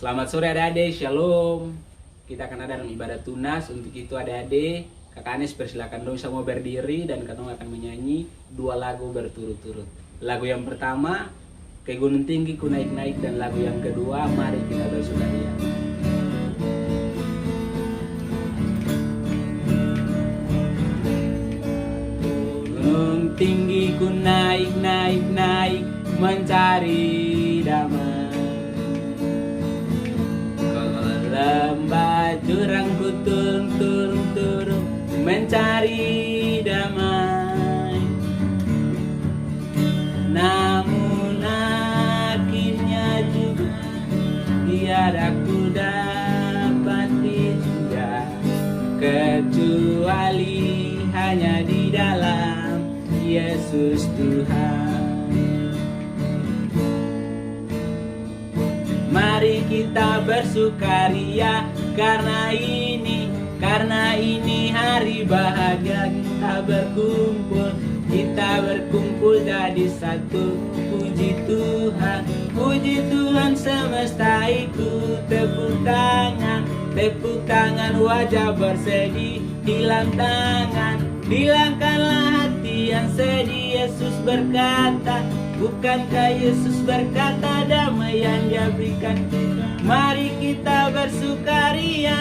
Selamat sore adik-adik, shalom. Kita akan ada dalam ibadah tunas. Untuk itu adik-adik, Kakak Anes persilakan dong semua berdiri dan katong akan menyanyi 2 lagu berturut-turut. Lagu yang pertama, Ke Gunung Tinggi Ku Naik-Naik, dan lagu yang kedua, Mari Kita Bersukaria. Gunung tinggi ku naik-naik mencari damai, lembah jurang ku turun mencari damai. Namun akhirnya juga tiada ku dapati juga, kecuali hanya di dalam Yesus Tuhan. Mari kita bersukaria karena ini hari bahagia. Kita berkumpul jadi satu. Puji Tuhan semesta itu. Tepuk tangan wajah bersedih. Hilangkanlah hati yang sedih. Yesus berkata, bukankah Yesus berkata damai yang Dia berikan? Mari kita bersukaria.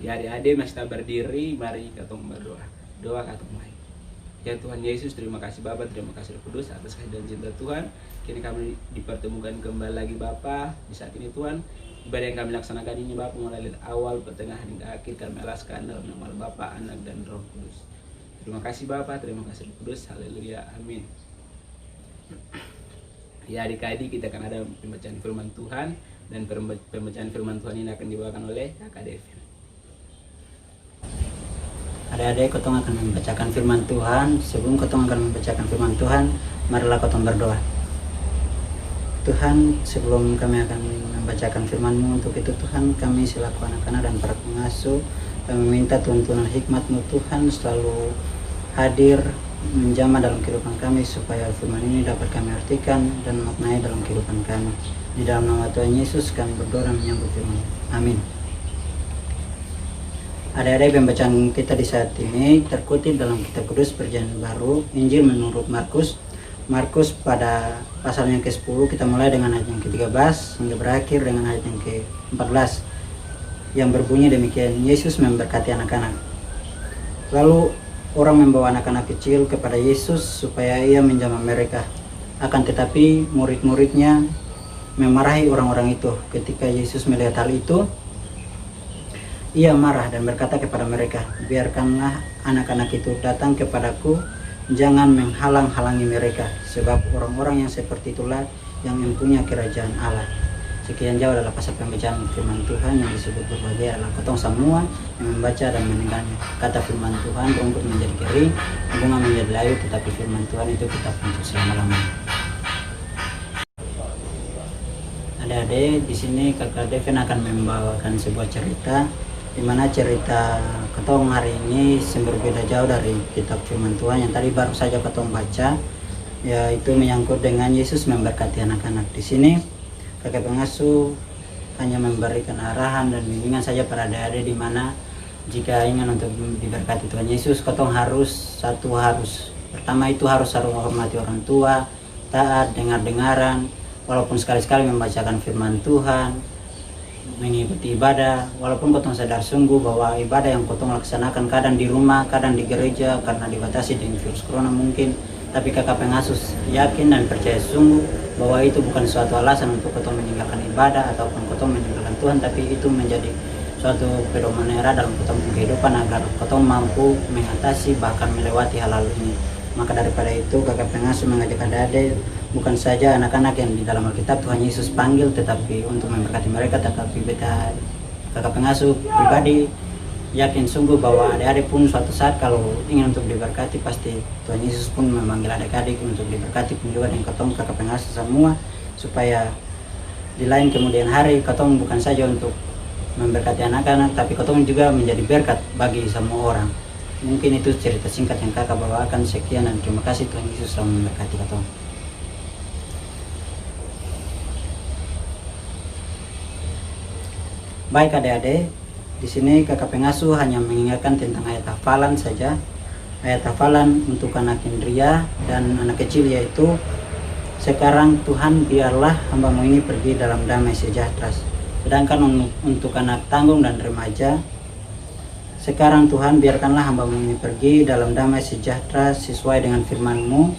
Ya adik-adik masih berdiri, mari kita berdoa. Doa kata mulai. Ya Tuhan Yesus, terima kasih Bapa, terima kasih Roh Kudus atas kasih dan cinta Tuhan. Kini kami dipertemukan kembali lagi Bapa. Di saat ini Tuhan, ibadah yang kami laksanakan ini Bapa, mulai dari awal, pertengahan hingga akhir kami alaskan dalam nama Bapa, Anak dan Roh Kudus. Terima kasih Bapa, terima kasih Roh Kudus. Haleluya, amin. Ya adik-adik, kita akan ada pembacaan firman Tuhan, dan pembacaan firman Tuhan ini akan dibawakan oleh Kakak Devin. Adik-adik, kotong akan membacakan firman Tuhan. Sebelum kotong akan membacakan firman Tuhan, marilah kotong berdoa. Tuhan, sebelum kami akan membacakan firman-Mu, untuk itu Tuhan, kami selaku anak-anak dan para pengasuh, kami meminta tuntunan hikmat-Mu Tuhan selalu hadir menjamah dalam kehidupan kami, supaya firman ini dapat kami artikan dan maknai dalam kehidupan kami. Di dalam nama Tuhan Yesus kami berdoa dan menyambut firman. Amin. Adik-adik, pembacaan kita di saat ini terkutip dalam Kitab Kudus Perjanjian Baru, Injil menurut Markus. Markus pada pasal yang ke-10, kita mulai dengan ayat yang ke-13 hingga berakhir dengan ayat yang ke-14, yang berbunyi demikian: Yesus memberkati anak-anak. Lalu orang membawa anak-anak kecil kepada Yesus supaya Ia menjamah mereka. Akan tetapi murid-muridnya memarahi orang-orang itu. Ketika Yesus melihat hal itu, Ia marah dan berkata kepada mereka, biarkanlah anak-anak itu datang kepadaku, jangan menghalang-halangi mereka, sebab orang-orang yang seperti itulah yang mempunyai kerajaan Allah. Sekian jauh adalah pasal pembacaan firman Tuhan yang disebut berbagai adalah kotong semua yang membaca dan mendengarnya. Kata firman Tuhan, rumput menjadi kering, bunga menjadi layu, tetapi firman Tuhan itu tetap untuk selama-lamanya. Adik-adik, di sini Kakak Devin akan membawakan sebuah cerita, di mana cerita ketong hari ini berbeda jauh dari kitab firman Tuhan yang tadi baru saja ketong baca, yaitu menyangkut dengan Yesus memberkati anak-anak. Di sini kakak pengasuh hanya memberikan arahan dan bimbingan saja pada adik-adik, di mana jika ingin untuk diberkati Tuhan Yesus, ketong harus pertama itu harus menghormati orang tua, taat, dengar-dengaran, walaupun sekali-sekali membacakan firman Tuhan, mengikuti ibadah, walaupun kotong sadar sungguh bahwa ibadah yang kotong laksanakan kadang di rumah, kadang di gereja karena dibatasi dengan virus corona mungkin, tapi kakak pengasuh yakin dan percaya sungguh bahwa itu bukan suatu alasan untuk kotong meninggalkan ibadah ataupun kotong meninggalkan Tuhan, tapi itu menjadi suatu pedoman era dalam kotong kehidupan agar kotong mampu mengatasi bahkan melewati hal-hal ini. Maka daripada itu kakak pengasuh mengajak adik-adik, bukan saja anak-anak yang di dalam Alkitab Tuhan Yesus panggil tetapi untuk memberkati mereka, tetapi kakak pengasuh pribadi yakin sungguh bahwa adik-adik pun suatu saat kalau ingin untuk diberkati, pasti Tuhan Yesus pun memanggil adik-adik untuk diberkati pun juga dengan ketong kakak pengasuh semua, supaya di lain kemudian hari ketong bukan saja untuk memberkati anak-anak, tapi ketong juga menjadi berkat bagi semua orang. Mungkin itu cerita singkat yang kakak bawakan. Sekian dan terima kasih. Tuhan Yesus selalu memberkati ketong. Baik adik-adik, di sini kakak pengasuh hanya mengingatkan tentang ayat hafalan saja. Ayat hafalan untuk anak Indria dan anak kecil yaitu, sekarang Tuhan biarlah hambamu ini pergi dalam damai sejahtera. Sedangkan untuk anak tanggung dan remaja, sekarang Tuhan biarkanlah hambamu ini pergi dalam damai sejahtera sesuai dengan firman-Mu,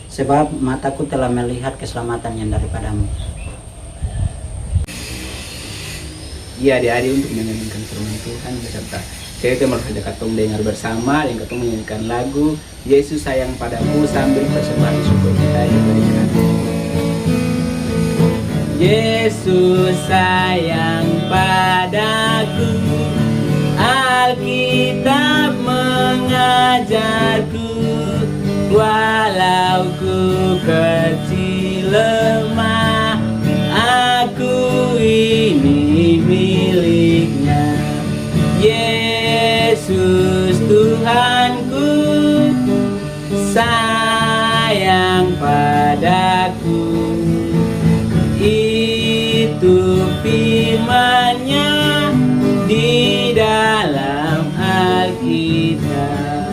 sebab mataku telah melihat keselamatan yang daripadamu. Ya adik-adik untuk menyanyikan firman Tuhan beserta saya teman saja katong dengar bersama dan katong menyanyikan lagu Yesus sayang padamu sambil persembahan syukur kita diberikan. Yesus sayang padaku, Alkitab mengajarku, walau ku kecil lemah, aku ini miliknya. Yesus Tuhanku sayang padaku, itu firman-Nya di dalam Alkitab.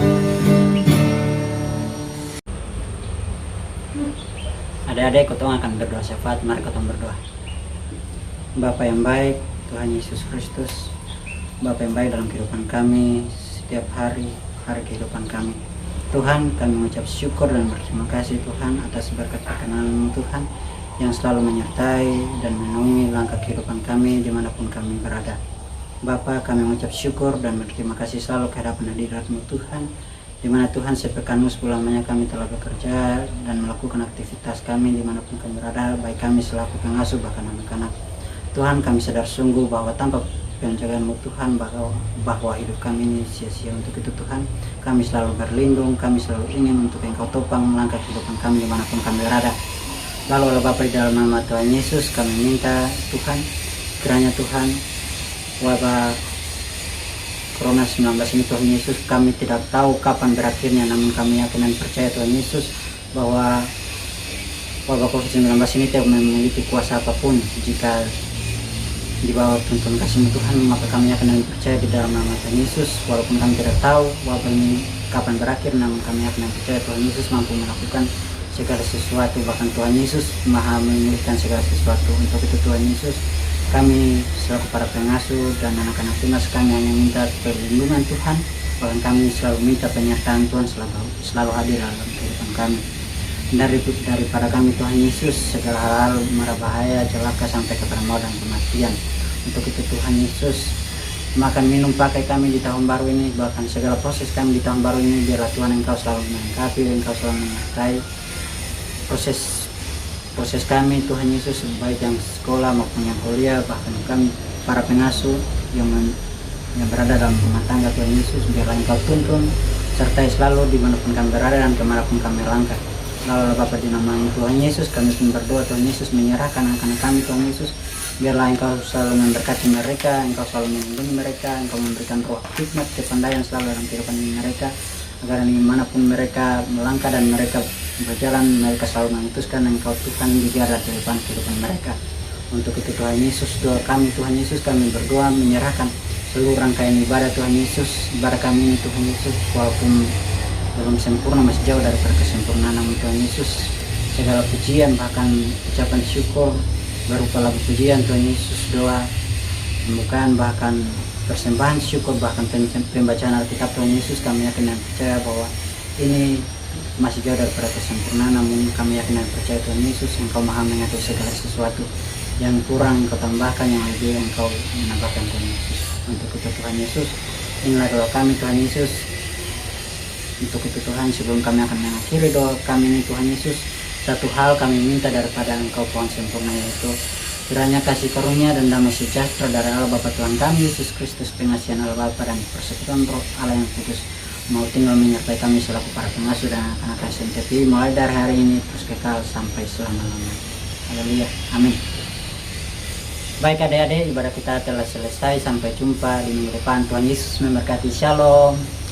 Adik-adik, kita akan berdoa syafaat. Mari kita berdoa. Bapa yang baik, Tuhan Yesus Kristus, Bapa yang baik dalam kehidupan kami setiap hari kehidupan kami. Tuhan, kami mengucap syukur dan berterima kasih Tuhan atas berkat perkenanan-Mu Tuhan yang selalu menyertai dan menaungi langkah kehidupan kami dimanapun kami berada. Bapa, kami mengucap syukur dan berterima kasih selalu kehadapan hadirat-Mu Tuhan, di mana Tuhan sepekanmu sebulannya kami telah bekerja dan melakukan aktivitas kami dimanapun kami berada, baik kami selaku pengasuh bahkan anak-anak. Tuhan, kami sadar sungguh bahwa tanpa penjagaan-Mu Tuhan bahwa hidup kami ini sia-sia. Untuk itu Tuhan, kami selalu berlindung, kami selalu ingin untuk Engkau topang langkah kehidupan kami dimanapun kami berada. Lalu Bapa, di dalam nama Tuhan Yesus kami minta Tuhan, kiranya Tuhan wabah Corona-19 ini Tuhan Yesus, kami tidak tahu kapan berakhirnya, namun kami yakin dan percaya Tuhan Yesus bahwa wabah COVID-19 ini tidak memiliki kuasa apapun. Jika di bawah tuntunan kasih-Mu Tuhan, maka kami yakin dan percaya di dalam nama Tuhan Yesus, walaupun kami tidak tahu wabah ini kapan berakhir, namun kami yakin dan percaya Tuhan Yesus mampu melakukan segala sesuatu. Bahkan Tuhan Yesus maha memulihkan segala sesuatu. Untuk itu Tuhan Yesus, kami selaku para pengasuh dan anak-anak tunas, kami hanya minta perlindungan Tuhan. Bahkan kami selalu minta penyertaan Tuhan selalu hadir dalam kehidupan kami. Daripada kami Tuhan Yesus, segala hal mara bahaya, celaka sampai kepada maut dan kematian. Untuk itu Tuhan Yesus, makan minum pakai kami di tahun baru ini, bahkan segala proses kami di tahun baru ini, biarlah Tuhan Engkau selalu melengkapi, Engkau selalu menyertai proses kami Tuhan Yesus, baik yang sekolah maupun yang kuliah, bahkan kami para pengasuh yang berada dalam rumah tangga Tuhan Yesus, biarlah Engkau tuntun sertai selalu dimanapun kami berada dan kemanapun kami langkah. Lalu Bapa, di nama Tuhan Yesus kami pun berdoa Tuhan Yesus, menyerahkan anak-anak kami Tuhan Yesus, biarlah Engkau selalu memberkati mereka, Engkau selalu melindungi mereka, Engkau memberikan roh hikmat kepandaian selalu dalam kehidupan mereka, agar dimanapun mereka melangkah dan mereka berjalan, mereka selalu memutuskan Engkau Tuhan di garda kehidupan mereka. Untuk itu Tuhan Yesus, doa kami Tuhan Yesus, kami berdoa menyerahkan seluruh rangkaian ibadah Tuhan Yesus, ibadah kami ini Tuhan Yesus, walaupun belum sempurna, masih jauh dari kesempurnaan, namun Tuhan Yesus segala pujian bahkan ucapan syukur berupa lagu pujian Tuhan Yesus, doa pembukaan bahkan persembahan syukur bahkan pembacaan Alkitab Tuhan Yesus, kami yakin dan percaya bahwa ini masih jauh daripada kesempurnaan, namun kami yakin dan percaya Tuhan Yesus, Engkau maha mengatur segala sesuatu, yang kurang Engkau tambahkan, yang lebih Engkau menambahkan Tuhan Yesus. Untuk itu Tuhan Yesus, inilah doa kami Tuhan Yesus. Untuk itu Tuhan, sebelum kami akan mengakhiri doa kami ini Tuhan Yesus, satu hal kami minta daripada Engkau Tuhan sempurna, yaitu kiranya kasih karunia dan damai sejahtera dari Allah Bapa Tuhan kami Yesus Kristus, pengasihan Allah Bapa dan persekutuan Roh Allah yang kudus mau tinggal menyertai kami selaku para pengasuh dan anak-anak SMTP mulai dari hari ini terus kekal sampai selama-lamanya. Haleluya, amin. Baik adik-adik, ibadah kita telah selesai. Sampai jumpa di minggu depan. Tuhan Yesus memberkati. Shalom.